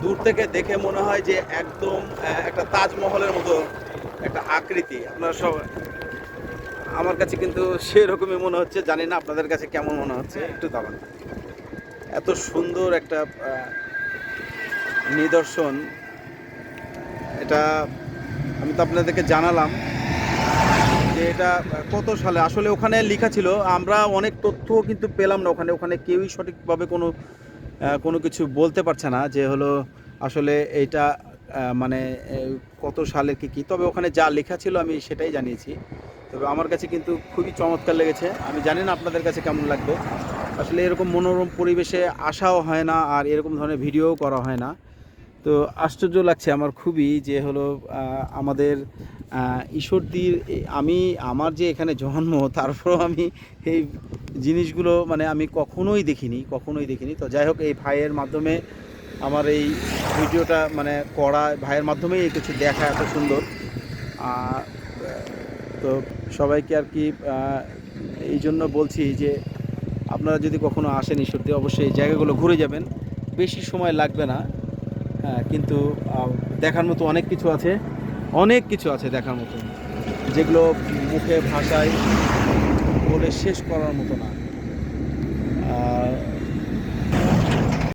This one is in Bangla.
দূর থেকে দেখে মনে হয় যে একদম একটা তাজমহলের মতো একটা আকৃতি। আপনারা সব, আমার কাছে কিন্তু সেরকমই মনে হচ্ছে, জানি না আপনাদের কাছে কেমন মনে হচ্ছে, একটু দাঁড়ান। এত সুন্দর একটা নিদর্শন, এটা আমি তো আপনাদেরকে জানালাম যে এটা কত সালে আসলে ওখানে লেখা ছিল। আমরা অনেক তথ্য কিন্তু পেলাম না ওখানে, ওখানে কেউই সঠিকভাবে কোনো কিছু বলতে পারছে না যে হলো আসলে এইটা মানে কত সালের কী। তবে ওখানে যা লেখা ছিল আমি সেটাই জানিয়েছি। তবে আমার কাছে কিন্তু খুবই চমৎকার লেগেছে। আমি জানি না আপনাদের কাছে কেমন লাগবে। আসলে এরকম মনোরম পরিবেশে আসাও হয় না, আর এরকম ধরনের ভিডিওও করা হয় না। তো আশ্চর্য লাগছে আমার খুবই যে হলো আমাদের ঈশ্বরদীর আমার যে এখানে জন্ম, তারপরেও আমি এই জিনিসগুলো মানে আমি কখনোই দেখিনি। তো যাই হোক, এই ভাইয়ের মাধ্যমে আমার এই ভিডিওটা মানে করা, ভাইয়ের মাধ্যমেই এই কিছু দেখা এত সুন্দর। আহ, তো সবাইকে আর কি এই জন্য বলছি যে আপনারা যদি কখনো আসেন ঈশ্বরদী, অবশ্যই এই জায়গাগুলো ঘুরে যাবেন, বেশি সময় লাগবে না। হ্যাঁ, কিন্তু দেখার মতো অনেক কিছু আছে দেখার মতো, যেগুলো মুখে ভাষায় বলে শেষ করার মতো না।